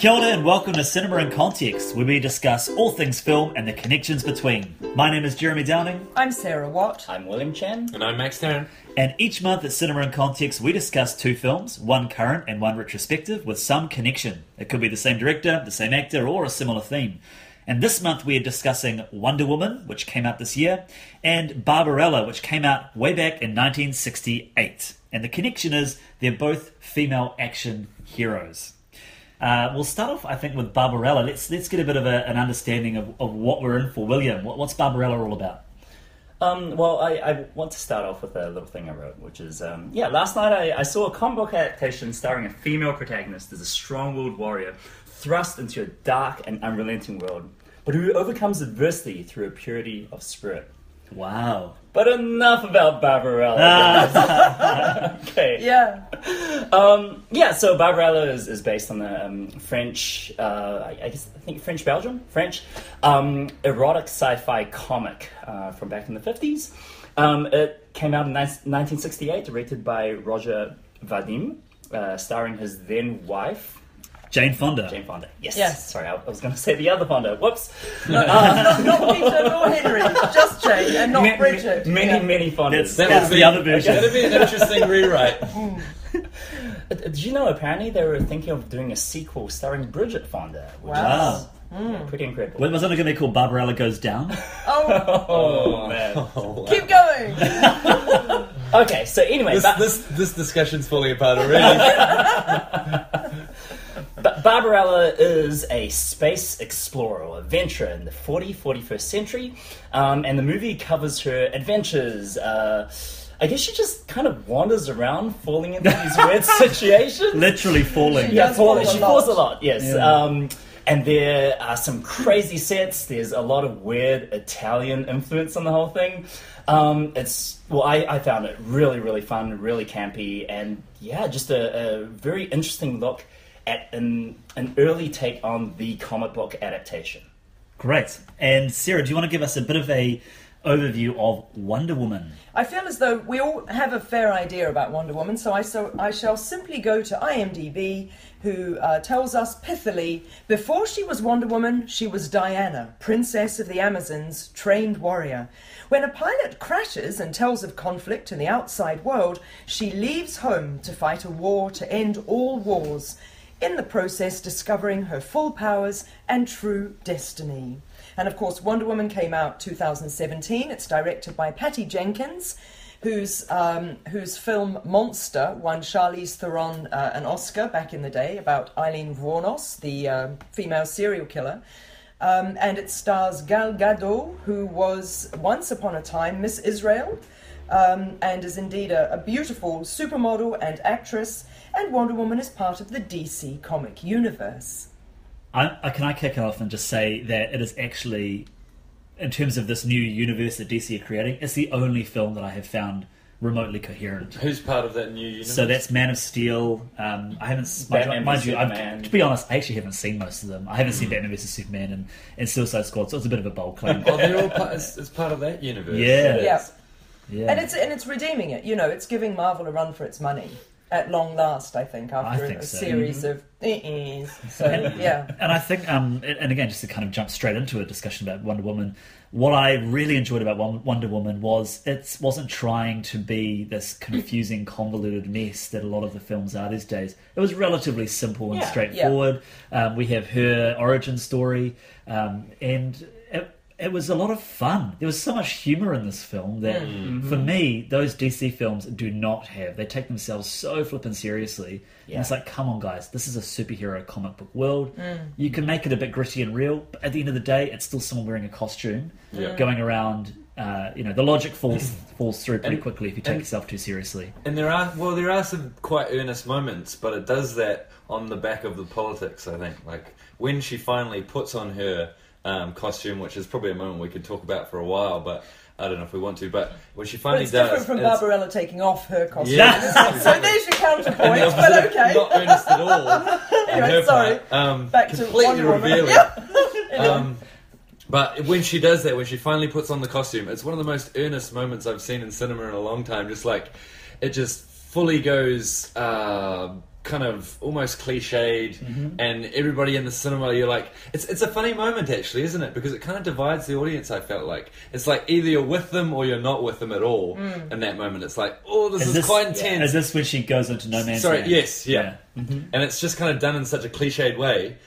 Kia ora and welcome to Cinema in Context, where we discuss all things film and the connections between. My name is Jeremy Downing. I'm Sarah Watt. I'm William Chen. And I'm Max Tarrant. And each month at Cinema in Context, we discuss two films, one current and one retrospective, with some connection. It could be the same director, the same actor, or a similar theme. And this month we are discussing Wonder Woman, which came out this year, and Barbarella, which came out way back in 1968. And the connection is they're both female action heroes. We'll start off, I think, with Barbarella. Let's get a bit of an understanding of what we're in for. William, what's Barbarella all about? Well, I want to start off with a little thing I wrote, which is, last night I saw a comic book adaptation starring a female protagonist as a strong-willed warrior thrust into a dark and unrelenting world, but who overcomes adversity through a purity of spirit. Wow. But enough about Barbarella. Okay. Yeah. So Barbarella is based on the French, I think French-Belgium? French, erotic sci-fi comic from back in the 50s. It came out in 1968, directed by Roger Vadim, starring his then-wife, Jane Fonda. Yes. Sorry, I was going to say the other Fonda. Whoops. Not Peter nor Henry, just Jane and not Bridget. Many Fondas. That's the other version. That'd be an interesting rewrite. Did you know apparently they were thinking of doing a sequel starring Bridget Fonda? Which Wow. is pretty incredible. Was it going to be called Barbarella Goes Down? Oh, man. Wow. Keep going. Okay, so anyway. This discussion's falling apart already. Barbarella is a space explorer or adventurer in the 41st century, and the movie covers her adventures. I guess she just kind of wanders around, falling into these weird situations. Literally falling. She falls a lot, yes. Yeah. And there are some crazy sets. There's a lot of weird Italian influence on the whole thing. I found it really, really fun, really campy, and just a very interesting look at an early take on the comic book adaptation. Great. And Sarah, do you want to give us a bit of a overview of Wonder Woman? I feel as though we all have a fair idea about Wonder Woman, so I shall simply go to IMDb, who tells us pithily, before she was Wonder Woman, she was Diana, Princess of the Amazons, trained warrior. When a pilot crashes and tells of conflict in the outside world, she leaves home to fight a war to end all wars, in the process discovering her full powers and true destiny. And of course, Wonder Woman came out 2017. It's directed by Patty Jenkins, whose film Monster won Charlize Theron an Oscar back in the day, about Eileen Wuornos, the female serial killer. And it stars Gal Gadot, who was once upon a time Miss Israel, and is indeed a beautiful supermodel and actress. And Wonder Woman is part of the DC comic universe. Can I kick off and just say that it is actually, in terms of this new universe that DC are creating, it's the only film that I have found remotely coherent. Who's part of that new universe? So that's Man of Steel. I haven't, mind you, to be honest, I actually haven't seen most of them. I haven't seen Batman vs Superman and Suicide Squad, so it's a bit of a bold claim. Oh, they're all it's part of that universe. Yeah. Yeah. And it's redeeming it. You know, it's giving Marvel a run for its money. At long last, I think, after a series of So, yeah. And I think, and again, just to kind of jump straight into a discussion about Wonder Woman, what I really enjoyed about Wonder Woman was it wasn't trying to be this confusing, convoluted mess that a lot of the films are these days. It was relatively simple and straightforward. Yeah. We have her origin story, and it was a lot of fun. There was so much humour in this film that, for me, those DC films do not have. They take themselves so flippin' seriously. Yeah. And it's like, come on, guys, this is a superhero comic book world. You can make it a bit gritty and real, but at the end of the day, it's still someone wearing a costume, going around. The logic falls through pretty quickly if you take yourself too seriously. And there are some quite earnest moments, but it does that on the back of the politics, I think. Like, when she finally puts on her costume, which is probably a moment we could talk about for a while, but I don't know if we want to. But when she finally does, it's different from Barbarella taking off her costume. Yeah. So there's your counterpoint. But okay, not earnest at all. Anyway, sorry. Back to completely revealing. Anyway. But when she does that, when she finally puts on the costume, it's one of the most earnest moments I've seen in cinema in a long time. Just like it just fully goes kind of almost cliched, and everybody in the cinema, you're like, it's a funny moment actually, isn't it? Because it kind of divides the audience. I felt like it's like either you're with them or you're not with them at all. In that moment, it's like, oh, this is quite intense. Is this when she goes into no man's land? Yes, yeah. And it's just kind of done in such a cliched way,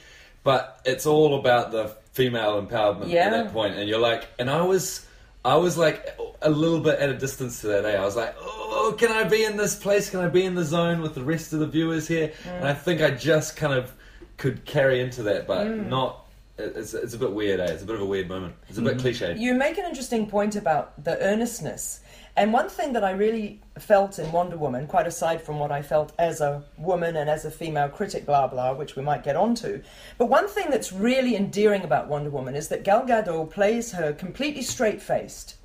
but it's all about the female empowerment at that point, and you're like, and I was like a little bit at a distance to that. I was like, oh, can I be in this place? Can I be in the zone with the rest of the viewers here? And I think I just kind of could carry into that, but not. It's a bit weird. It's a bit of a weird moment. It's a bit cliched. You make an interesting point about the earnestness. And one thing that I really felt in Wonder Woman, quite aside from what I felt as a woman and as a female critic, blah, blah, which we might get onto, but one thing that's really endearing about Wonder Woman is that Gal Gadot plays her completely straight-faced.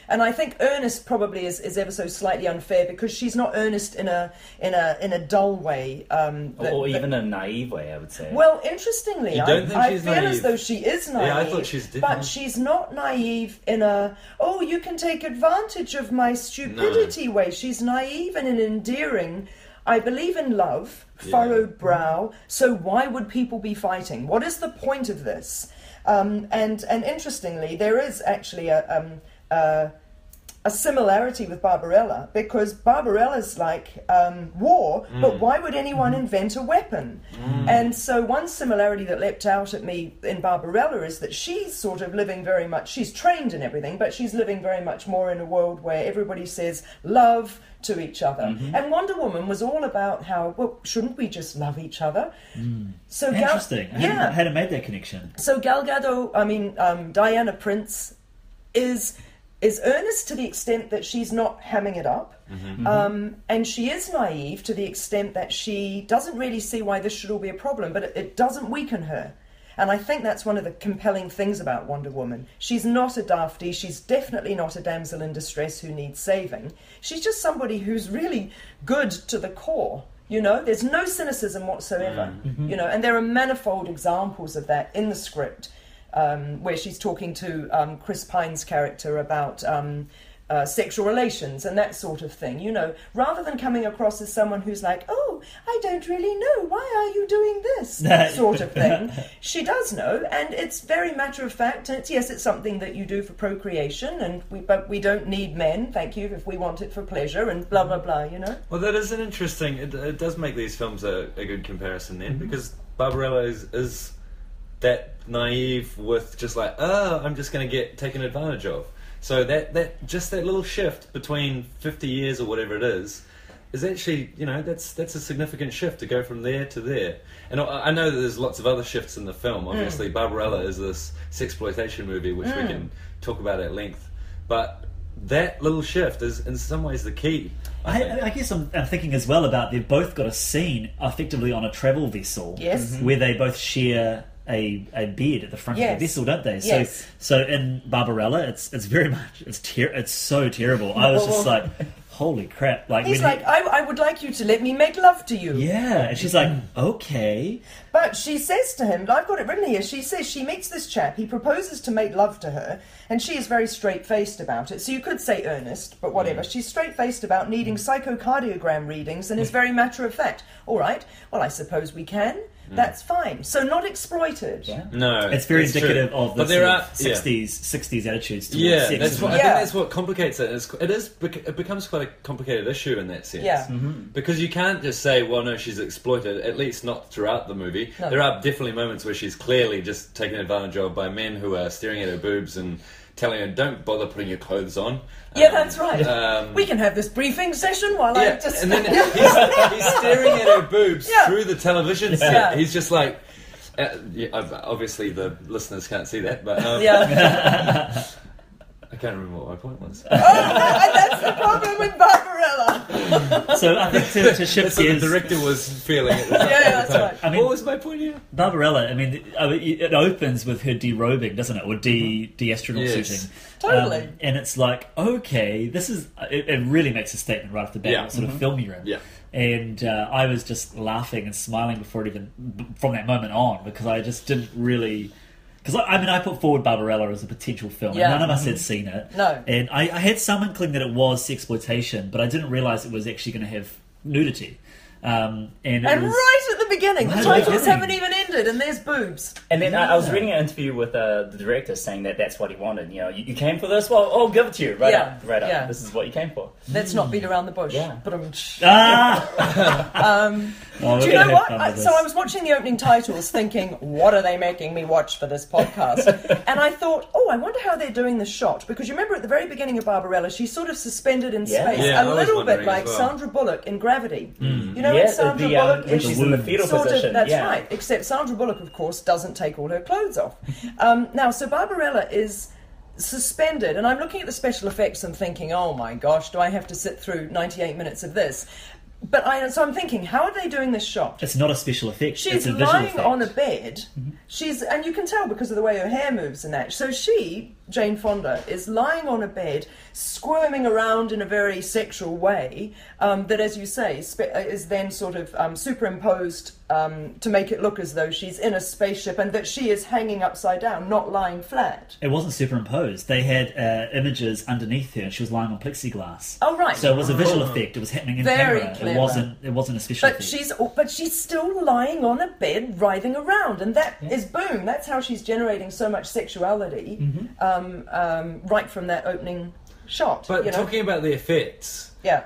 And I think earnest probably is ever so slightly unfair because she's not earnest in a dull way, or even a naive way, I would say. Well, interestingly, I feel naive? As though she is naive. Yeah, I thought she's different. But she's not naive in a you can take advantage of my stupidity way. She's naive in an endearing. I believe in love, furrowed brow. So why would people be fighting? What is the point of this? And interestingly, there is actually a similarity with Barbarella, because Barbarella's like war, but why would anyone invent a weapon? And so one similarity that leapt out at me in Barbarella is that she's sort of living very much, she's trained in everything, but she's living very much more in a world where everybody says love to each other. And Wonder Woman was all about how, well, shouldn't we just love each other? So interesting. I hadn't made that connection. So Gal Gadot, Diana Prince is earnest to the extent that she's not hamming it up, and she is naive to the extent that she doesn't really see why this should all be a problem, but it doesn't weaken her. And I think that's one of the compelling things about Wonder Woman. She's not a dafty, she's definitely not a damsel in distress who needs saving. She's just somebody who's really good to the core. You know, there's no cynicism whatsoever. You know, and there are manifold examples of that in the script. Where she's talking to Chris Pine's character about sexual relations and that sort of thing, you know, rather than coming across as someone who's like, oh, I don't really know, why are you doing this, sort of thing. She does know, and it's very matter of fact, and it's something that you do for procreation, but we don't need men, thank you, if we want it for pleasure, and blah, blah, blah, you know. Well, that is an interesting, it does make these films a good comparison then, because Barbarella is that naive with just like, I'm just going to get taken advantage of. So that little shift between 50 years or whatever it is actually, you know, that's a significant shift to go from there to there. And I know that there's lots of other shifts in the film. Obviously, Barbarella is this sexploitation movie, which we can talk about at length. But that little shift is in some ways the key. I guess I'm thinking as well about they've both got a scene effectively on a travel vessel, where they both share a bed at the front of the vessel, don't they? So in Barbarella, it's very much it's so terrible. I was just like, holy crap! Like he's like, I would like you to let me make love to you. Yeah, and she's like, okay. But she says to him, I've got it written here. She says she meets this chap. He proposes to make love to her, and she is very straight-faced about it. So you could say earnest, but whatever. She's straight-faced about needing psychocardiogram readings, and is very matter of fact. All right. Well, I suppose we can. That's fine. So not exploited. Yeah. No, it's very indicative true. of the 60s attitudes towards sex. That's what, I think that's what complicates it. It becomes quite a complicated issue in that sense. Yeah. Because you can't just say, well, no, she's exploited, at least not throughout the movie. No. There are definitely moments where she's clearly just taken advantage of by men who are staring at her boobs and telling her, don't bother putting your clothes on. Yeah, that's right. We can have this briefing session while I just... And then he's staring at her boobs through the television set. Yeah. He's just like... obviously the listeners can't see that, but... I can't remember what my point was. That's the problem with Barbarella. So I think to shift gears... the director was feeling it. That's right. I mean, what was my point here? Barbarella, I mean, it opens with her derobing, doesn't it? Or de-astronaut suiting. Totally. And it's like, okay, this is... It really makes a statement right off the bat, what sort of film you're in. Yeah. And I was just laughing and smiling before it even... From that moment on, because I just didn't really... Because, I put forward Barbarella as a potential film, and none of us had seen it. No. And I had some inkling that it was sexploitation, but I didn't realise it was actually going to have nudity. And it And was, right at the beginning, the Right at the titles beginning. haven't even ended, and there's boobs. And then I was reading an interview with the director saying that that's what he wanted. You know, you came for this? Well, I'll give it to you. Right up. Yeah. This is what you came for. Let's not beat around the bush. Yeah. But Oh, do we're you know gonna what? have fun with So this. I was watching the opening titles thinking, what are they making me watch for this podcast? And I thought, I wonder how they're doing the shot. Because you remember at the very beginning of Barbarella, she's sort of suspended in Yeah. space. Yeah, I a was little bit wondering like as well. Sandra Bullock in Gravity. You know, Yeah, when Sandra the, Bullock when is she's in the fetal sort position. of, that's yeah. right. Except Sandra Bullock, of course, doesn't take all her clothes off. Now, so Barbarella is suspended, and I'm looking at the special effects and thinking, oh my gosh, do I have to sit through 98 minutes of this? So I'm thinking, how are they doing this shot? It's not a special effect. She's it's a visual lying effect. on a bed. And you can tell because of the way her hair moves and that. So she, Jane Fonda, is lying on a bed, squirming around in a very sexual way. That, as you say, is then sort of superimposed to make it look as though she's in a spaceship and that she is hanging upside down, not lying flat. It wasn't superimposed. They had images underneath her, and she was lying on plexiglass. Oh, right. So it was a visual effect. It was happening in Very camera. clever. It wasn't a special But effect. she's still lying on a bed, writhing around, and that is boom. That's how she's generating so much sexuality, right from that opening shot. But you know? talking about the effects, Yeah.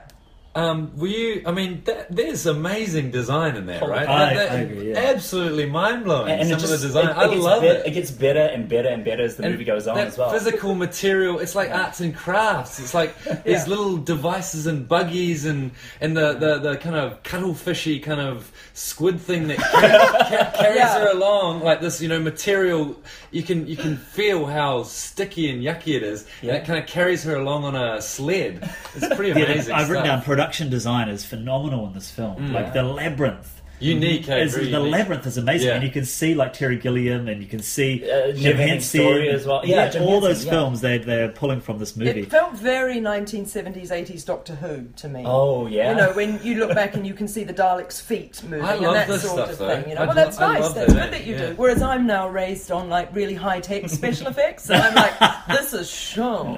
were you? I mean, there's amazing design in there, right? I That- agree, yeah. Absolutely mind blowing. And Some it of just, the design, it I gets love better, it. It gets better and better and better as the movie goes on that as well. physical material, it's like arts and crafts. It's like these little devices and buggies and the kind of cuttlefishy kind of squid thing that carries her along. Like this, material. You can feel how sticky and yucky it is, and it kind of carries her along on a sled. It's pretty amazing. I've written down stuff. production design is phenomenal in this film. Like the labyrinth. Unique, I agree. The unique. labyrinth is amazing, Yeah. and you can see like Terry Gilliam, and you can see Jim Henson's story as well. Yeah, Jim all Henson, those yeah. films they're pulling from this movie. It felt very 1970s, 80s Doctor Who to me. Oh, yeah. You know, when you look back and you can see the Daleks' feet moving I and love that this sort stuff, of though. thing. You know, I well, that's I nice. love That's that, good that you yeah. do. Whereas I'm now raised on like really high tech special effects, and I'm like, this is show.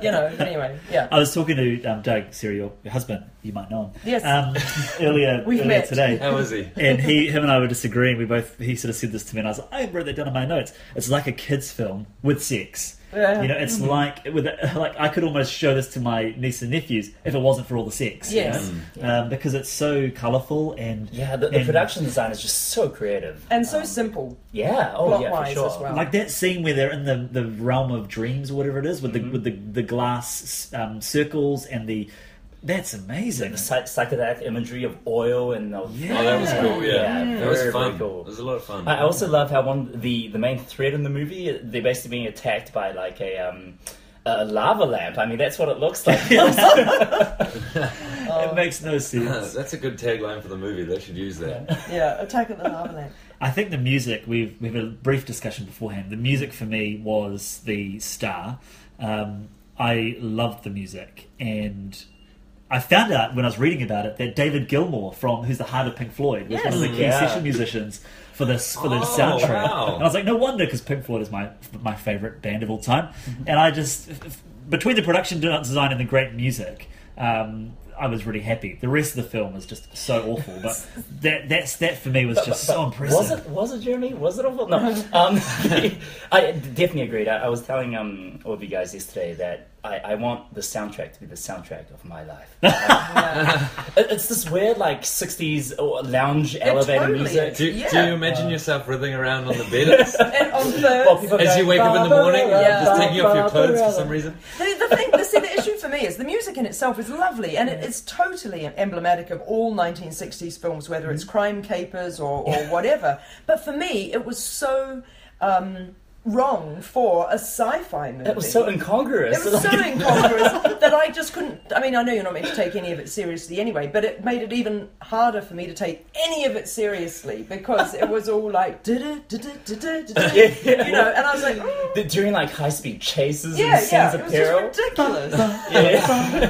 You know. Anyway, yeah. I was talking to Doug, Siri, your husband. You might know him. Yes. Earlier met. today. How is he? And him and I were disagreeing. He sort of said this to me, and I was like, I wrote that down in my notes. It's like a kids' film with sex. Yeah. You know, it's like I could almost show this to my niece and nephews if it wasn't for all the sex. Yes. You know? Because it's so colourful and the production design is just so creative. And so simple. Yeah, oh yeah, for Plot-wise sure. as well. like that scene where they're in the realm of dreams or whatever it is with the glass circles and that's amazing. The psychedelic imagery of oil and Yeah. Oh, that was cool. Yeah, that was very, fun. very cool. It was a lot of fun. I also love how the main thread in the movie, they're basically being attacked by like a lava lamp. I mean, that's what it looks like. It makes no sense. That's a good tagline for the movie. They should use that. Yeah, Attack at the Lava Lamp. I think the music, we've had a brief discussion beforehand. The music for me was the star. I loved the music, and I found out when I was reading about it that David Gilmour, who's the heart of Pink Floyd, was one of the key Yeah. session musicians for the soundtrack. Wow. And I was like, no wonder, because Pink Floyd is my favourite band of all time. And I just, between the production design and the great music, I was really happy. The rest of the film was just so awful, but that for me was just so impressive. Was it Jeremy? Was it awful? No. I definitely agreed. I was telling all of you guys yesterday that I want the soundtrack to be the soundtrack of my life. It's this weird like 60s lounge elevator totally music. is. Do Yeah. you imagine yourself writhing around on the bed And on thirds. Well, people as go, you wake up in the morning, Yeah. just taking off your clothes for some reason? The issue for me is the music in itself is lovely, and it's totally emblematic of all 1960s films, whether it's crime capers or whatever. But for me, it was so wrong for a sci-fi movie. It was so incongruous. It was so incongruous that I just couldn't. I mean, I know you're not meant to take any of it seriously anyway, but it made it even harder for me to take any of it seriously because it was all like, you know, and I was like, during like high-speed chases yeah, and scenes it of was peril. just ridiculous.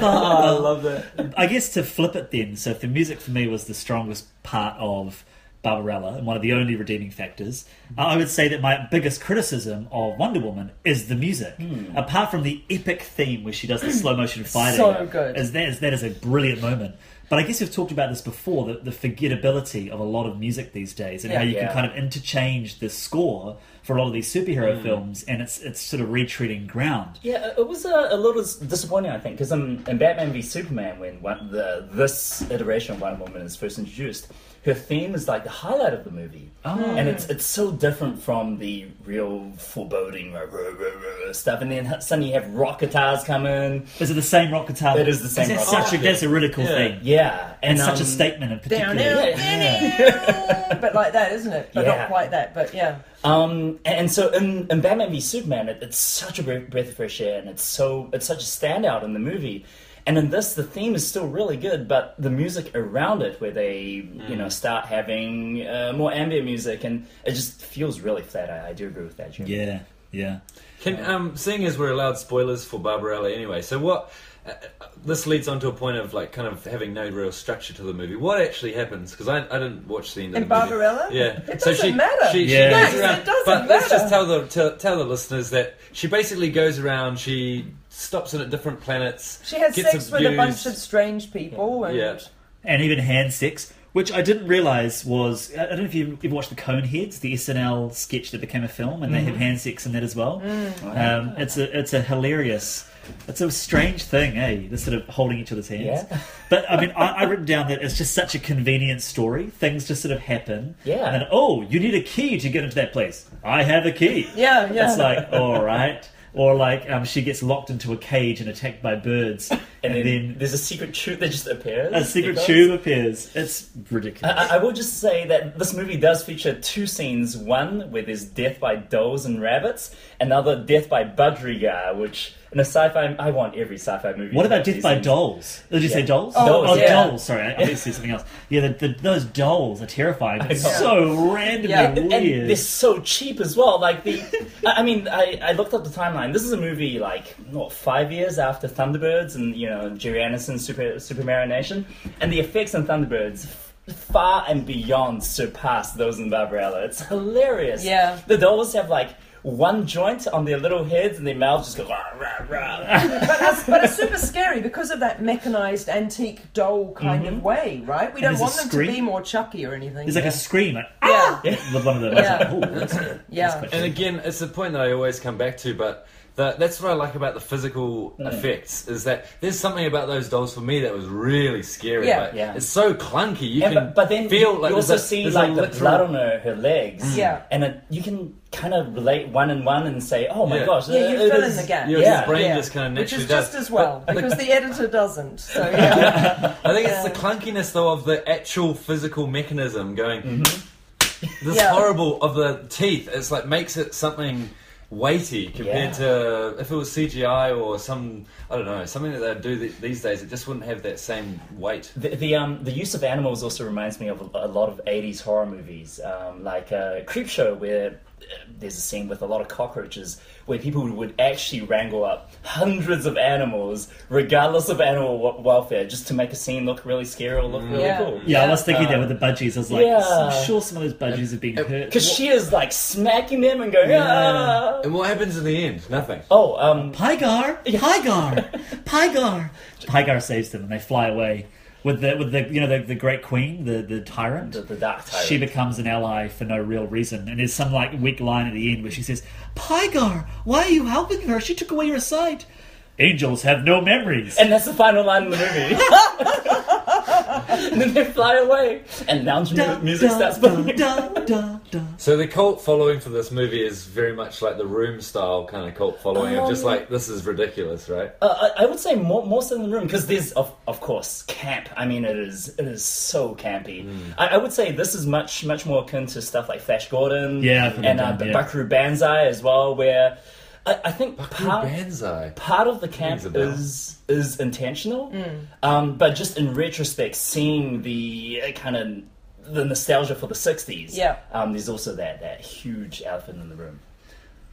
I love that. I guess to flip it then, so if the music for me was the strongest part of Barbarella and one of the only redeeming factors, I would say that my biggest criticism of Wonder Woman is the music. Apart from the epic theme where she does the slow motion fighting, So good. that is a brilliant moment. But I guess we've talked about this before, the forgettability of a lot of music these days, and how you can kind of interchange the score for a lot of these superhero films, and it's sort of retreating ground. Yeah, it was a little disappointing, I think, because in Batman v Superman, when this iteration of Wonder Woman is first introduced, her theme is like the highlight of the movie, and it's so different from the real foreboding stuff. And then suddenly you have rock guitars come in. Is it the same rock guitar? It is the same rock guitar. That's a really cool thing. Yeah, and such a statement in particular. But like that, isn't it? But not quite that. But yeah. And so in Batman v Superman, it's such a breath of fresh air, and it's such a standout in the movie. And in this, the theme is still really good, but the music around it, where they start having more ambient music, and it just feels really flat. I do agree with that, Jim. Yeah. Seeing as we're allowed spoilers for Barbarella anyway, so what? This leads on to a point of like kind of having no real structure to the movie. What actually happens? Because I didn't watch the end of the movie. In Barbarella? Yeah. It doesn't matter. She goes around, it doesn't but matter. let's just tell the listeners that she basically goes around. She stops in at different planets. She has gets sex with a bunch of strange people. And even hand sex, which I didn't realise was... I don't know if you ever watched the Coneheads, the SNL sketch that became a film, and they have hand sex in that as well. It's a hilarious... It's a strange thing, eh? This sort of holding each other's hands. Yeah. But, I mean, I written down that it's just such a convenient story. Things just sort of happen. Yeah. And then, you need a key to get into that place. I have a key. Yeah. It's like, all right. Or like she gets locked into a cage and attacked by birds. And then there's a secret tube that just appears. A secret tube appears. It's ridiculous. I will just say that this movie does feature two scenes. One where there's death by dolls and rabbits. Another death by budgerigar, which in a sci-fi... I want every sci-fi movie. What about death by dolls? Did you say dolls? Dolls, dolls. Sorry, I did say something else. Yeah, those dolls are terrifying. It's so randomly weird. And they're so cheap as well. Like I looked up the timeline. This is a movie 5 years after Thunderbirds and Jerry Anderson's Super Mario Nation, and the effects in Thunderbirds far and beyond surpass those in Barbarella. It's hilarious. Yeah. The dolls have one joint on their little heads, and their mouths just go rah, rah, rah. But it's super scary because of that mechanized antique doll kind of way, right? We don't want them to be more Chucky or anything. There's like a scream, with one of them. And again, it's the point that I always come back to, but that's what I like about the physical effects, is that there's something about those dolls for me that was really scary. It's so clunky. You can but then feel you also see the blood on her legs. And you can kind of relate one and one and say, oh my gosh. Yeah, you fill in the gap. Your brain just kind of naturally does. Which is just as well, because the editor doesn't. So yeah. I think it's the clunkiness, though, of the actual physical mechanism going... This horrible of the teeth. It's like makes it something... weighty compared to if it was CGI or something that they'd do these days. It just wouldn't have that same weight. The use of animals also reminds me of a lot of 80s horror movies, like Creepshow, where there's a scene with a lot of cockroaches where people would actually wrangle up hundreds of animals regardless of animal welfare just to make a scene look really scary or look really cool. I was thinking that with the budgies. I was like, I'm sure some of those budgies have been hurt. Because she is smacking them and going, ah! And what happens in the end? Nothing. Pygar! Pygar saves them and they fly away. With the Great Queen, the Tyrant, the Dark Tyrant. She becomes an ally for no real reason, and there's some weak line at the end where she says, "Pygar, why are you helping her? She took away your sight." Angels have no memories, and that's the final line in the movie. And then they fly away, and lounge music starts playing. So the cult following for this movie is very much like the Room style kind of cult following of just this is ridiculous, right? I would say more so than the Room, because there's of course camp. I mean, it is so campy. I would say this is much more akin to stuff like Flash Gordon, and Buckaroo Banzai as well, where. I think part of the camp is intentional, but just in retrospect, seeing the kind of the nostalgia for the 60s, there's also that huge elephant in the room.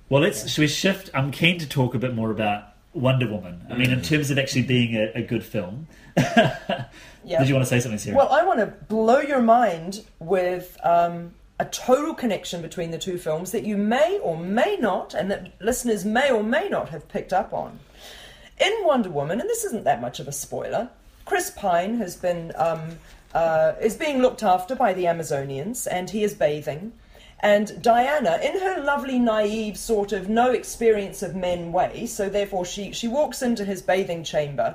Well, should we shift? I'm keen to talk a bit more about Wonder Woman. I mean, in terms of actually being a good film. Did you want to say something, Sarah? Well, I want to blow your mind with... a total connection between the two films that you may or may not, and that listeners may or may not have picked up on. In Wonder Woman, and this isn't that much of a spoiler, Chris Pine has been is being looked after by the Amazonians, and he is bathing. And Diana, in her lovely, naive, sort of no experience of men way, so therefore she walks into his bathing chamber,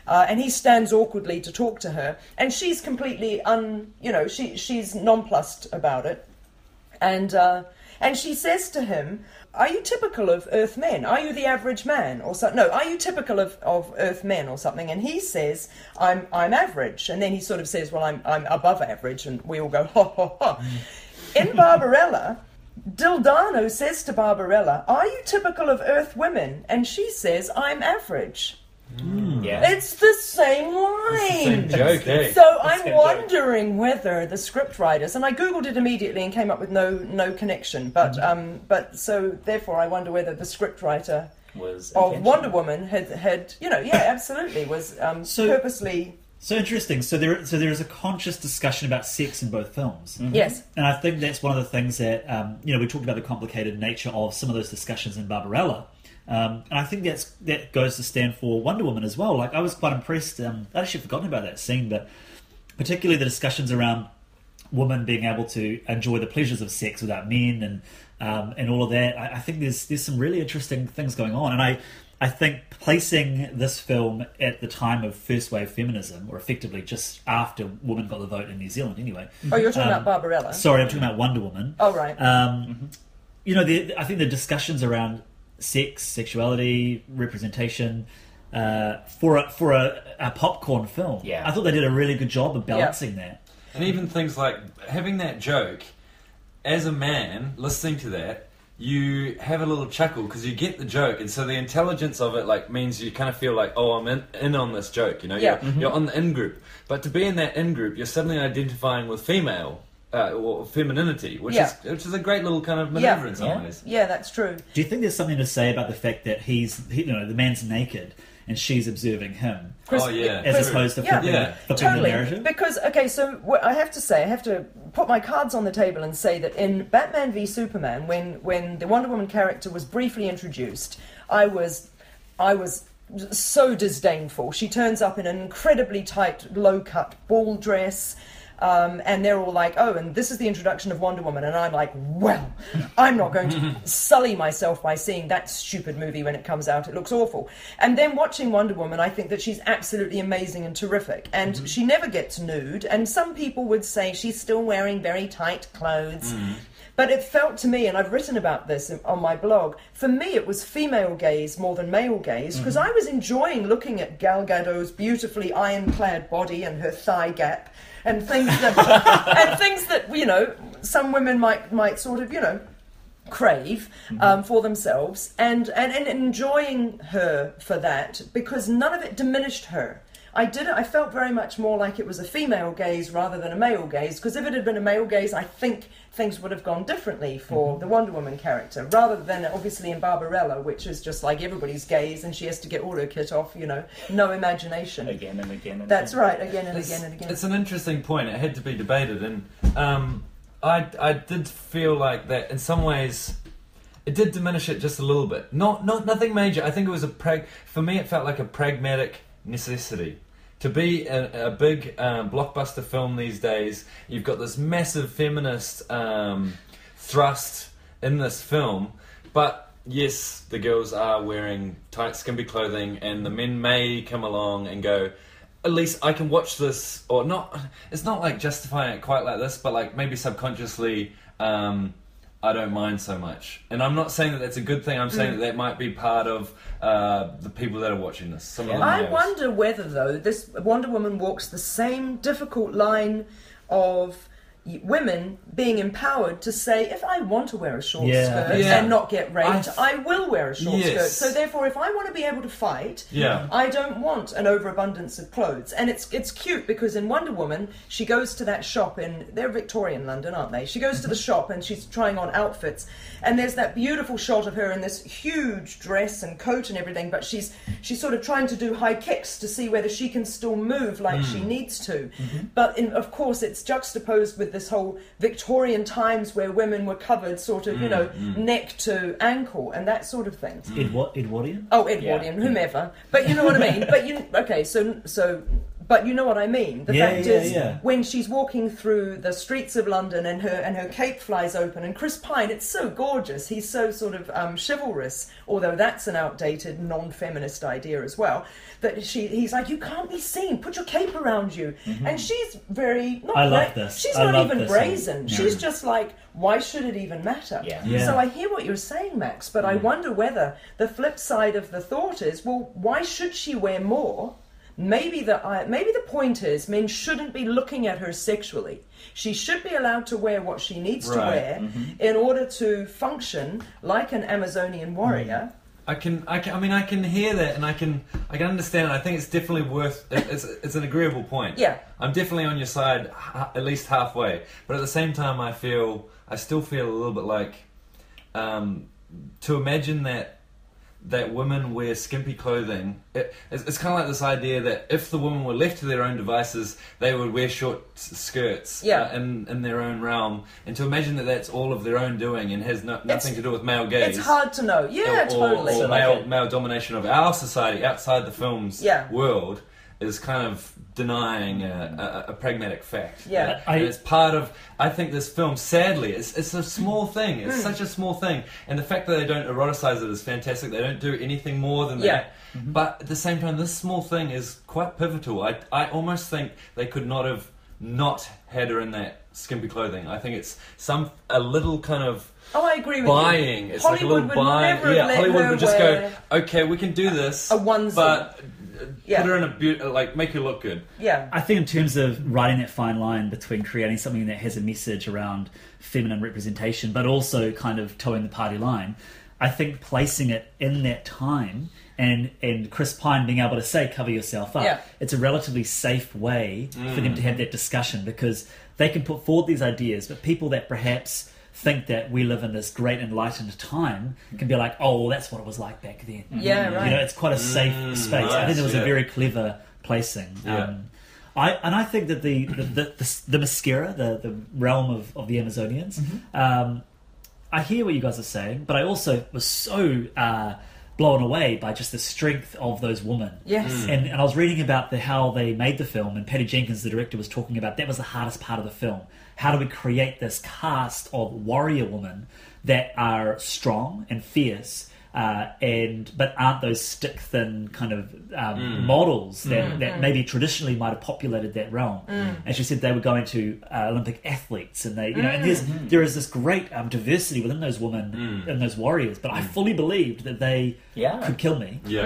and he stands awkwardly to talk to her, and she's completely she's nonplussed about it, and she says to him, "Are you typical of Earth men? Are you the average man, or so? No, are you typical of Earth men or something?" And he says, "I'm average," and then he sort of says, "Well, I'm above average," and we all go, "Ha ha ha." In Barbarella, Dildano says to Barbarella, "Are you typical of Earth women?" And she says, "I'm average." Yeah. It's the same line. It's the same joke, eh? So I'm wondering whether the scriptwriters, and I googled it immediately and came up with no connection, but so therefore I wonder whether the scriptwriter Was of Wonder Woman had absolutely was purposely. So interesting. So there is a conscious discussion about sex in both films. Yes. And I think that's one of the things that, we talked about the complicated nature of some of those discussions in Barbarella. And I think that goes to stand for Wonder Woman as well. Like, I was quite impressed. I'd actually forgotten about that scene, but particularly the discussions around women being able to enjoy the pleasures of sex without men and all of that. I think there's some really interesting things going on. And I think placing this film at the time of first wave feminism, or effectively just after women got the vote in New Zealand anyway. Oh, you're talking about Barbarella? Sorry, I'm talking about Wonder Woman. Oh, right. I think the discussions around sex, sexuality, representation for a popcorn film, I thought they did a really good job of balancing that. And even things like having that joke, as a man, listening to that, you have a little chuckle because you get the joke, and so the intelligence of it means you kind of feel like, oh, I'm in on this joke, You're on the in group. But to be in that in group, you're suddenly identifying with female or femininity, which is a great little kind of maneuver in some ways. Yeah, that's true. Do you think there's something to say about the fact that the man's naked and she's observing him? As opposed to flipping the narrative? Because, so I have to put my cards on the table and say that in Batman v Superman, when the Wonder Woman character was briefly introduced, I was so disdainful. She turns up in an incredibly tight, low-cut ball dress, and they're all like, "Oh, and this is the introduction of Wonder Woman," and I'm like, well, I'm not going to sully myself by seeing that stupid movie when it comes out. It looks awful. And then watching Wonder Woman, I think that she's absolutely amazing and terrific, and she never gets nude, and some people would say she's still wearing very tight clothes. But it felt to me, and I've written about this on my blog, for me it was female gaze more than male gaze, because I was enjoying looking at Gal Gadot's beautifully ironclad body and her thigh gap, and things that some women might sort of crave for themselves, and enjoying her for that, because none of it diminished her. I felt very much more like it was a female gaze rather than a male gaze, because if it had been a male gaze, I think things would have gone differently for the Wonder Woman character, rather than obviously in Barbarella, which is just like everybody's gaze, and she has to get all her kit off, no imagination. Again and again and That's right, again and again and again. It's an interesting point. It had to be debated, and I did feel like that in some ways it did diminish it just a little bit. Nothing major. I think it was for me it felt like a pragmatic necessity. To be a big blockbuster film these days, you've got this massive feminist thrust in this film, but yes, the girls are wearing tight skimpy clothing, and the men may come along and go, at least I can watch this, or not. It's not like justifying it quite like this, but like maybe subconsciously, I don't mind so much. And I'm not saying that that's a good thing. I'm saying that might be part of the people that are watching this. Some of the I males. wonder whether, though, this Wonder Woman walks the same difficult line of women being empowered to say, if I want to wear a short skirt and not get raped, I will wear a short skirt. So therefore, if I want to be able to fight, I don't want an overabundance of clothes. And it's cute because in Wonder Woman, she goes to that shop they're Victorian London, aren't they? She goes to the shop and she's trying on outfits, and there's that beautiful shot of her in this huge dress and coat and everything, but she's sort of trying to do high kicks to see whether she can still move like she needs to. But of course, it's juxtaposed with this whole Victorian times where women were covered sort of, neck to ankle and that sort of thing. Edwardian? Oh, Edwardian, whomever. But you know what I mean? But But you know what I mean. The Yeah, fact yeah, is, yeah. when she's walking through the streets of London and her cape flies open, and Chris Pine, it's so gorgeous. He's so sort of chivalrous, although that's an outdated, non-feminist idea as well. That he's like, you can't be seen. Put your cape around you, and she's very. I love this. She's I not love even this. brazen. Yeah. She's just like, why should it even matter? Yeah. Yeah. So I hear what you're saying, Max, but I wonder whether the flip side of the thought is, well, why should she wear more? Maybe the point is men shouldn't be looking at her sexually. She should be allowed to wear what she needs to wear in order to function like an Amazonian warrior. I mean, I can hear that, and I can understand it. I think it's definitely worth. It's an agreeable point. Yeah. I'm definitely on your side, at least halfway. But at the same time, I still feel a little bit like, to imagine that women wear skimpy clothing. It's kind of like this idea that if the women were left to their own devices, they would wear short skirts in their own realm. And to imagine that that's all of their own doing and has nothing to do with male gaze. It's hard to know. Yeah, totally. Or male domination of our society outside the film's world is kind of denying a pragmatic fact. Yeah. And it's part of, I think this film, sadly, it's a small thing. It's such a small thing. And the fact that they don't eroticize it is fantastic. They don't do anything more than that. Mm-hmm. But at the same time, this small thing is quite pivotal. I almost think they could not have not had her in that skimpy clothing. I think it's a little kind of I agree with buying. you. It's Hollywood like a little buying. Would never have let Hollywood her would just wear go, okay, we can do this. a onesie. But put her in make her look good. Yeah. I think in terms of writing that fine line between creating something that has a message around feminine representation, but also kind of towing the party line, I think placing it in that time and Chris Pine being able to say, cover yourself up, it's a relatively safe way for them to have that discussion, because they can put forward these ideas, but people that perhaps think that we live in this great enlightened time can be like, oh, well, that's what it was like back then. Yeah, right. You know, it's quite a safe space. Nice, I think it was a very clever placing. Yeah. I think that the mascara, the realm of the Amazonians, I hear what you guys are saying, but I also was so blown away by just the strength of those women. Yes. And I was reading about how they made the film, and Patty Jenkins, the director, was talking about that was the hardest part of the film. How do we create this cast of warrior women that are strong and fierce, but aren't those stick thin kind of models that maybe traditionally might have populated that realm? As you said, they were going to Olympic athletes, and and there is this great diversity within those women and those warriors. But I fully believed that they could kill me. Yeah.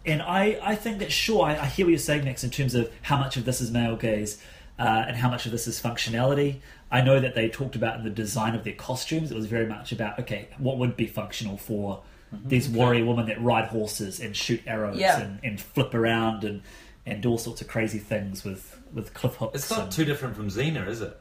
And I think that, sure, I hear what you're saying, Max, in terms of how much of this is male gaze and how much of this is functionality. I know that they talked about in the design of their costumes, it was very much about, okay, what would be functional for these warrior women that ride horses and shoot arrows and flip around and do all sorts of crazy things with cliff hooks. It's not too different from Xena, is it?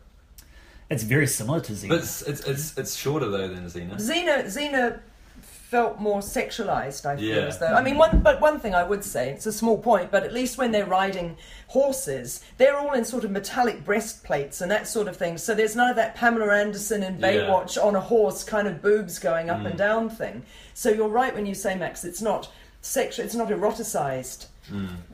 It's very similar to Xena. But it's shorter though than Xena. Xena felt more sexualized, I feel as though. I mean, one thing I would say, it's a small point, but at least when they're riding horses, they're all in sort of metallic breastplates and that sort of thing. So there's none of that Pamela Anderson in Baywatch on a horse kind of boobs going up and down thing. So you're right when you say, Max, it's not sexual, it's not eroticized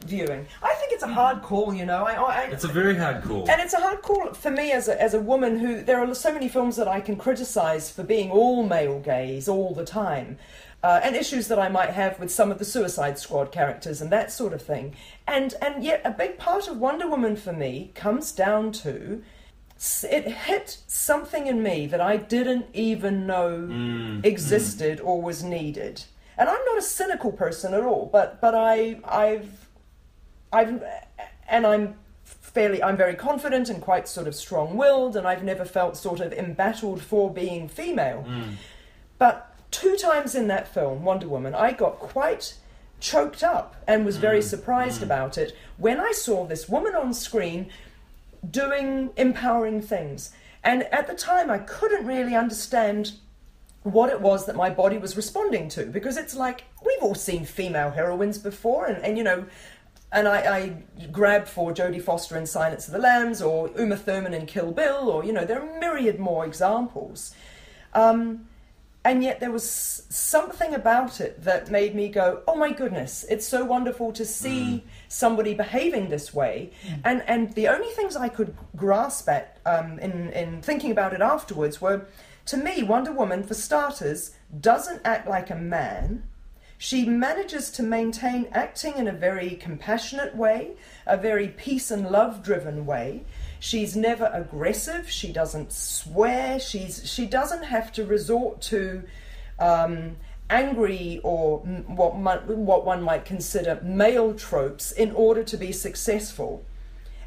viewing. I think it's a hard call, you know. It's a very hard call. And it's a hard call for me as a woman who, there are so many films that I can criticise for being all male gaze all the time. And issues that I might have with some of the Suicide Squad characters and that sort of thing. And yet a big part of Wonder Woman for me comes down to, it hit something in me that I didn't even know existed or was needed. And I'm not a cynical person at all, but I'm very confident and quite sort of strong-willed, and I've never felt sort of embattled for being female. But 2 times in that film, Wonder Woman, I got quite choked up and was very surprised about it when I saw this woman on screen doing empowering things. And at the time, I couldn't really understand what it was that my body was responding to, because it's like, we've all seen female heroines before, and you know, and I grab for Jodie Foster in Silence of the Lambs, or Uma Thurman in Kill Bill, or, you know, there are myriad more examples. And yet there was something about it that made me go, oh my goodness, it's so wonderful to see somebody behaving this way. And the only things I could grasp at in thinking about it afterwards were, to me, Wonder Woman, for starters, doesn't act like a man. She manages to maintain acting in a very compassionate way, a very peace and love driven way. She's never aggressive. She doesn't swear. She doesn't have to resort to angry or what one might consider male tropes in order to be successful.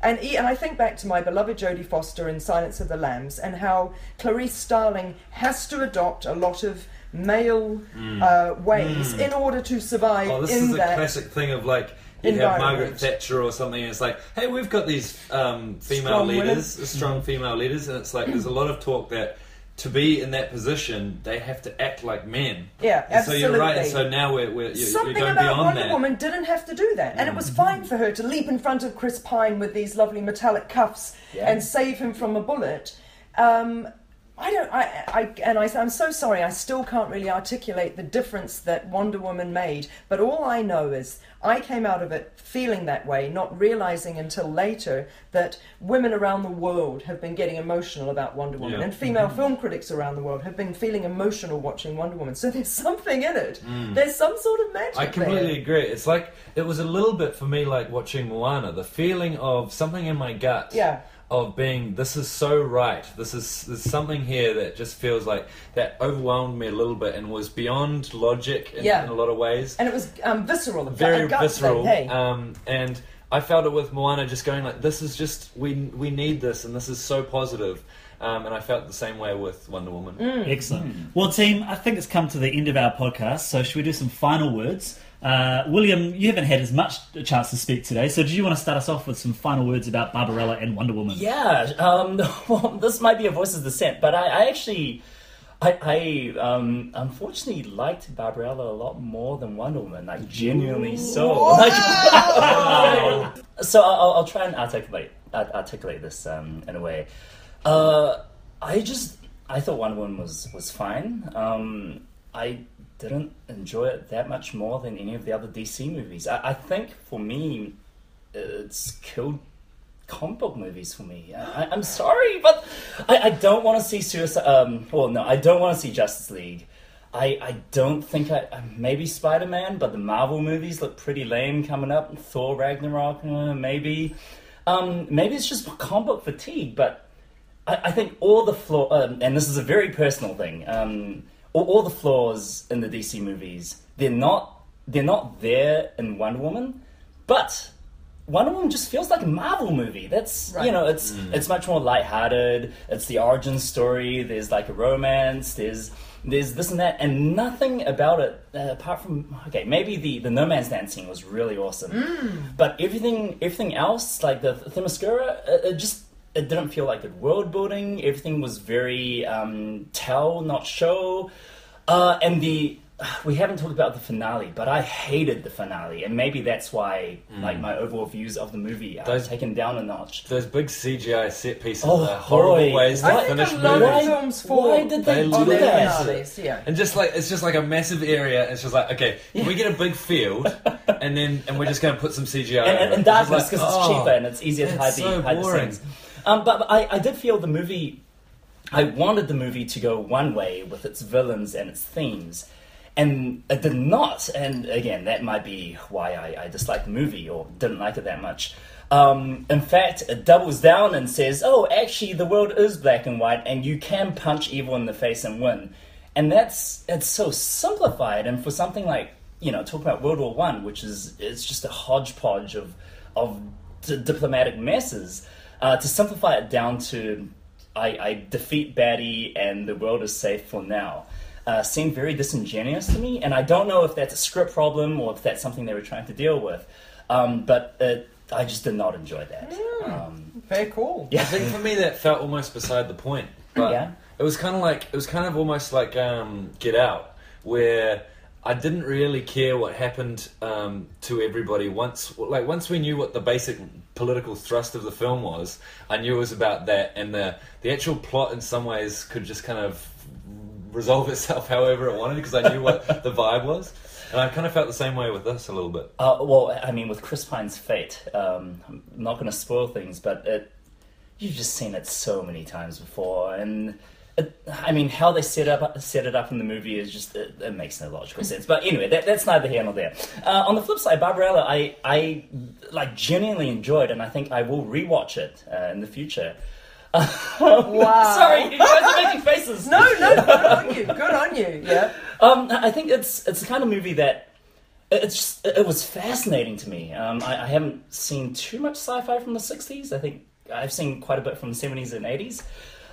And I think back to my beloved Jodie Foster in Silence of the Lambs, and how Clarice Starling has to adopt a lot of male ways in order to survive. Oh, this in is a that classic thing of like, you have Margaret Thatcher or something, and it's like, hey, we've got these female Strong leaders, women. strong female leaders, and it's like there's a lot of talk that to be in that position, they have to act like men. Yeah, and absolutely. So you're right, and so now you're Something going about beyond Wonder that. Woman didn't have to do that, and it was fine for her to leap in front of Chris Pine with these lovely metallic cuffs and save him from a bullet. I'm so sorry, I still can't really articulate the difference that Wonder Woman made, but all I know is I came out of it feeling that way, not realizing until later that women around the world have been getting emotional about Wonder Woman, and female film critics around the world have been feeling emotional watching Wonder Woman. So there's something in it. There's some sort of magic I completely there. agree. It's like, it was a little bit for me like watching Moana, the feeling of something in my gut. Yeah. Of being, this is so right. There's something here that just feels like that overwhelmed me a little bit and was beyond logic in a lot of ways. And it was visceral, Very a gut visceral. thing, hey. And I felt it with Moana, just going like, this is just, we need this, and this is so positive. And I felt the same way with Wonder Woman. Excellent. Well, team, I think it's come to the end of our podcast, so should we do some final words? William, you haven't had as much a chance to speak today, so do you want to start us off with some final words about Barbarella and Wonder Woman? Yeah, well, this might be a voice of dissent, but I actually unfortunately liked Barbarella a lot more than Wonder Woman, like genuinely so. Like, so I'll try and articulate this in a way. I thought Wonder Woman was fine. I didn't enjoy it that much more than any of the other DC movies. I think for me, it's killed comic book movies for me. I'm sorry, but I don't want to see Suicide. I don't want to see Justice League. I don't think maybe Spider-Man, but the Marvel movies look pretty lame coming up. Thor Ragnarok, maybe. Maybe it's just comic book fatigue, but I think all the flaws, and this is a very personal thing. All the flaws in the DC movies, they're not there in Wonder Woman, but Wonder Woman just feels like a Marvel movie. That's right. It's much more lighthearted. It's the origin story. There's like a romance. There's this and that, and nothing about it apart from maybe the No Man's Land scene was really awesome, but everything else, like the Themyscira, it didn't feel like good world building. Everything was very tell, not show. And we haven't talked about the finale, but I hated the finale, and maybe that's why like my overall views of the movie are taken down a notch. Those big CGI set pieces Oh, are horrible boy. ways to I finish think a lot movies. of films fall Why did they on do their that? finales, yeah. And just like it's just like a massive area. It's just like, okay, can we get a big field, and we're just going to put some CGI over it. and darkness because It's it's like, cheaper and it's easier to hide so the boring. scenes. But I did feel the movie. I wanted the movie to go one way with its villains and its themes, and it did not. And again, that might be why I disliked the movie or didn't like it that much. In fact, it doubles down and says, "Oh, actually, the world is black and white, and you can punch evil in the face and win." And it's so simplified. And for something like talk about World War I, which it's just a hodgepodge of diplomatic messes, to simplify it down to I defeat baddie and the world is safe for now. Seemed very disingenuous to me, and I don't know if that's a script problem or if that's something they were trying to deal with. But I just did not enjoy that. Very cool. Yeah. I think for me that felt almost beside the point. But Yeah. it was kind of almost like Get Out, where I didn't really care what happened to everybody once we knew what the basic political thrust of the film was. I knew it was about that, and the actual plot in some ways could just kind of resolve itself however it wanted because I knew what the vibe was. And I kind of felt the same way with this a little bit. Well, I mean, with Chris Pine's Fate, I'm not going to spoil things, but you've just seen it so many times before, and I mean, how they set it up in the movie is just it makes no logical sense. But anyway, that's neither here nor there. On the flip side, Barbarella, I like genuinely enjoyed, and I think I will rewatch it in the future. Wow! Sorry, you guys are making faces. No, good on you. Good on you. Yeah. I think it's the kind of movie that it was fascinating to me. I haven't seen too much sci-fi from the 60s. I think I've seen quite a bit from the 70s and 80s.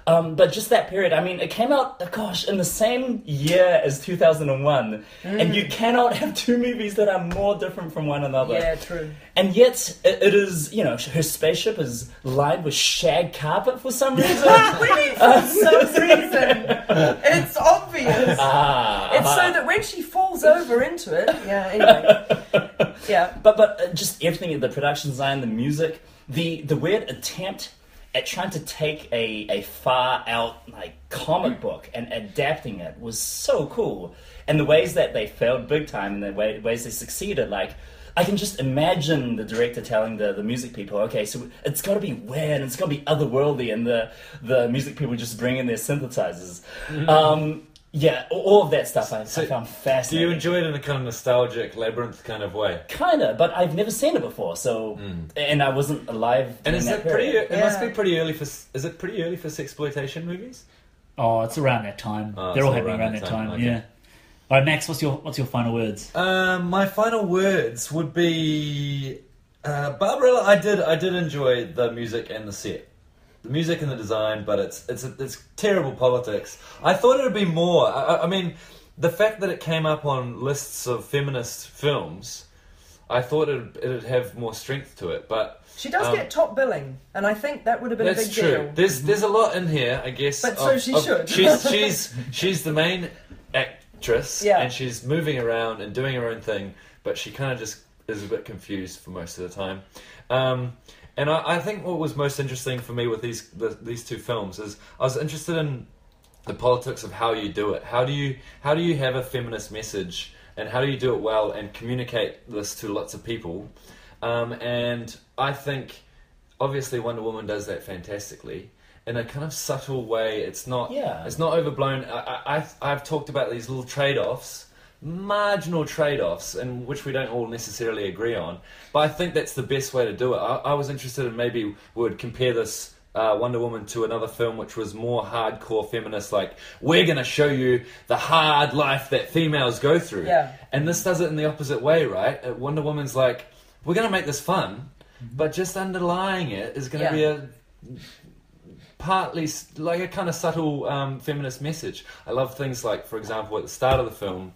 But just that period, I mean, it came out, in the same year as 2001, and you cannot have two movies that are more different from one another. Yeah, true. And yet, it is, her spaceship is lined with shag carpet for some reason. What do you mean for some reason? It's obvious. It's so that when she falls over into it, anyway. Yeah. But just everything, the production design, the music, the weird attempt at trying to take a far out comic book and adapting it was so cool, and the ways that they failed big time and the ways they succeeded, I can just imagine the director telling the music people, okay, so it's got to be weird and it's got to be otherworldly, and the music people just bring in their synthesizers. Yeah, all of that stuff I found fascinating. Do you enjoy it in a kind of nostalgic labyrinth kind of way? Kinda, but I've never seen it before, so and I wasn't alive. And is that it pretty? period. It must be pretty early for. Is it pretty early for sexploitation movies? Oh, it's around that time. They're all happening around that time. Okay. Yeah. All right, Max, what's your final words? My final words would be Barbarella. I did enjoy the music and the set. The music and the design, but it's terrible politics. I thought it would be more. I mean, the fact that it came up on lists of feminist films, I thought it'd have more strength to it. But she does get top billing, and I think that would have been a big that's true. deal. There's a lot in here, I guess. But so she should. She's the main actress, and she's moving around and doing her own thing, but she kind of just is a bit confused for most of the time. And I think what was most interesting for me with these two films is I was interested in the politics of how you do it. How do you have a feminist message, and how do you do it well and communicate this to lots of people? And I think obviously Wonder Woman does that fantastically in a kind of subtle way. It's not overblown. I've talked about these little trade-offs. Marginal trade-offs, in which we don't all necessarily agree on, but I think that's the best way to do it. I was interested in maybe we would compare this Wonder Woman to another film which was more hardcore feminist, like we're going to show you the hard life that females go through, and this does it in the opposite way, right? Wonder Woman's like, we're going to make this fun, but just underlying it is going to be a partly like a kind of subtle feminist message. I love things like, for example, at the start of the film,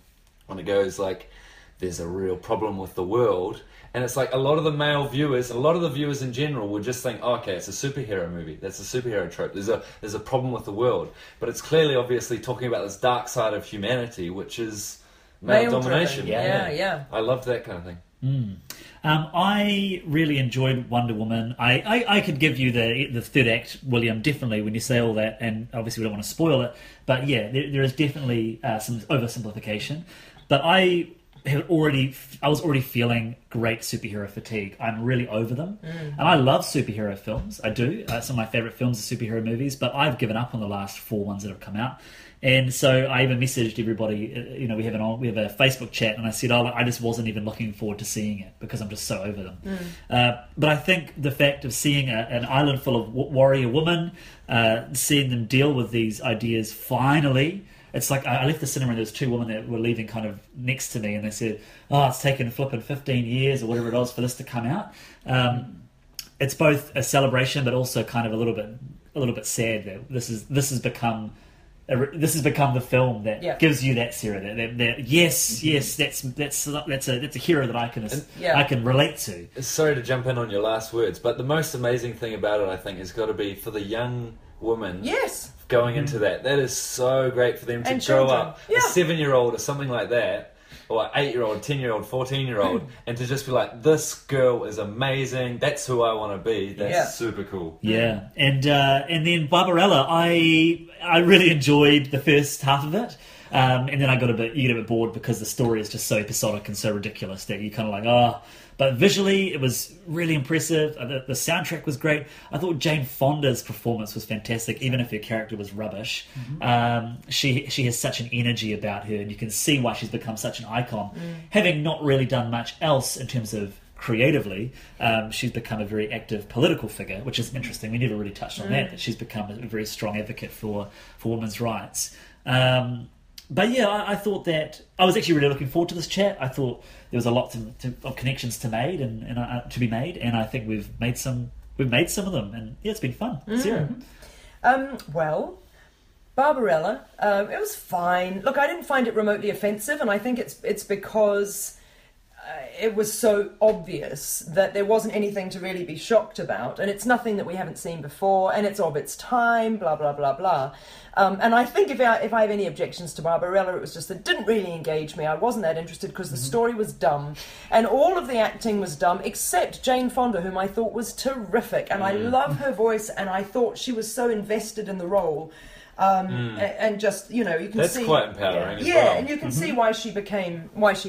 when it goes like, there's a real problem with the world, and it's like a lot of the male viewers, a lot of the viewers in general would just think, oh, okay, it's a superhero movie, that's a superhero trope, there's a problem with the world, but it's clearly obviously talking about this dark side of humanity, which is male domination. Yeah. I loved that kind of thing. I really enjoyed Wonder Woman. I could give you the third act, William, definitely, when you say all that, and obviously we don't want to spoil it, but yeah, there is definitely some oversimplification. But I was already feeling great superhero fatigue. I'm really over them. And I love superhero films. I do. Some of my favourite films are superhero movies, but I've given up on the last 4 ones that have come out. And so I even messaged everybody, we have a Facebook chat, and I said, I just wasn't even looking forward to seeing it because I'm just so over them. But I think the fact of seeing an island full of warrior women, seeing them deal with these ideas finally, it's like I left the cinema and there was 2 women that were leaving kind of next to me, and they said, it's taken flipping 15 years or whatever it was for this to come out. It's both a celebration but also kind of a little bit sad that this has become the film that gives you that Sarah. That yes, that's a hero that I can relate to. Sorry to jump in on your last words, but the most amazing thing about it, I think, has got to be for the young woman. Yes. Going into that is so great for them to grow up. A 7-year-old or something like that, or 8-year-old, 10-year-old, 14-year-old, and to just be like, this girl is amazing. That's who I want to be. That's super cool. Yeah, and then Barbarella, I really enjoyed the first half of it. And then you get a bit bored because the story is just so episodic and so ridiculous that you kind of like, oh. But visually, it was really impressive. The soundtrack was great. I thought Jane Fonda's performance was fantastic, even if her character was rubbish. She has such an energy about her, and you can see why she's become such an icon. Having not really done much else in terms of creatively, she's become a very active political figure, which is interesting. We never really touched on that she's become a very strong advocate for women's rights. But yeah, I thought that I was actually really looking forward to this chat. I thought there was a lot of connections to be made, and I think we've made some of them, and yeah, it's been fun. Sarah, Well, Barbarella, it was fine. Look, I didn't find it remotely offensive, and I think it's because it was so obvious that there wasn't anything to really be shocked about, and it's nothing that we haven't seen before, and it's of its time, blah, blah, blah, blah. And I think if I have any objections to Barbarella, it was just that it didn't really engage me. I wasn't that interested because the story was dumb, and all of the acting was dumb, except Jane Fonda, whom I thought was terrific, and I love her voice, and I thought she was so invested in the role. And just, you can That's see... That's quite empowering as well. Yeah, and you can see why she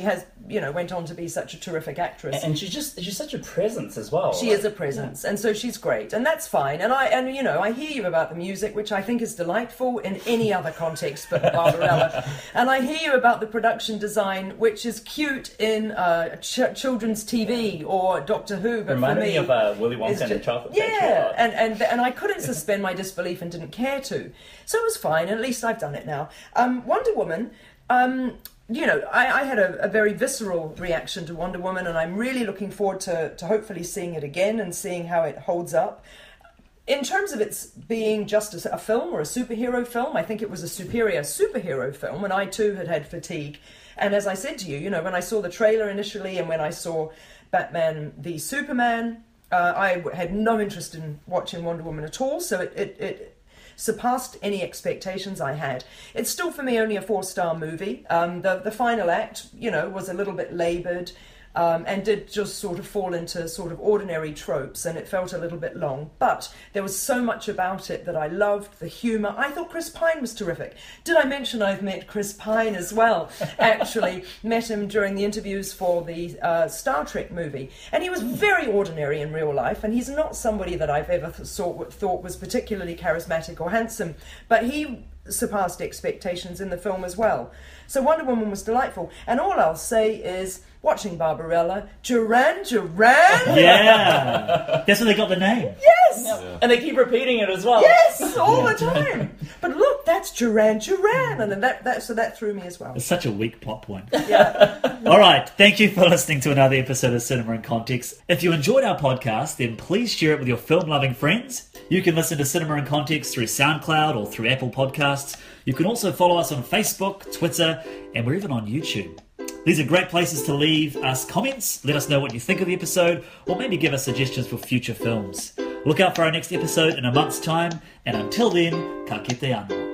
has, went on to be such a terrific actress. And she's such a presence as well. She is a presence, and so she's great, and that's fine. And I hear you about the music, which I think is delightful in any other context but Barbarella. And I hear you about the production design, which is cute in children's TV or Doctor Who. But reminded for me, me of Willy Wonka and the Chocolate Factory. Yeah, and I couldn't suspend my disbelief and didn't care to. So it was fine, and at least I've done it now. Wonder Woman, I had a very visceral reaction to Wonder Woman, and I'm really looking forward to hopefully seeing it again and seeing how it holds up. In terms of its being just a film or a superhero film, I think it was a superior superhero film, and I too had fatigue. And as I said to you, when I saw the trailer initially and when I saw Batman v Superman, I had no interest in watching Wonder Woman at all, so it surpassed any expectations I had. It's still for me only a 4-star movie. The final act, was a little bit laboured and did just sort of fall into sort of ordinary tropes, and it felt a little bit long. But there was so much about it that I loved, the humour. I thought Chris Pine was terrific. Did I mention I've met Chris Pine as well? Actually, met him during the interviews for the Star Trek movie. And he was very ordinary in real life, and he's not somebody that I've ever thought was particularly charismatic or handsome. But he surpassed expectations in the film as well. So Wonder Woman was delightful. And all I'll say is, watching Barbarella, Duran. Yeah, that's where they got the name. Yes! Yeah. And they keep repeating it as well. Yes, all the time. But look, that's Duran. And then that threw me as well. It's such a weak plot point. Yeah. All right, thank you for listening to another episode of Cinema in Context. If you enjoyed our podcast, then please share it with your film-loving friends. You can listen to Cinema in Context through SoundCloud or through Apple Podcasts. You can also follow us on Facebook, Twitter, and we're even on YouTube. These are great places to leave us comments, let us know what you think of the episode, or maybe give us suggestions for future films. Look out for our next episode in a month's time, and until then, ka kite anō.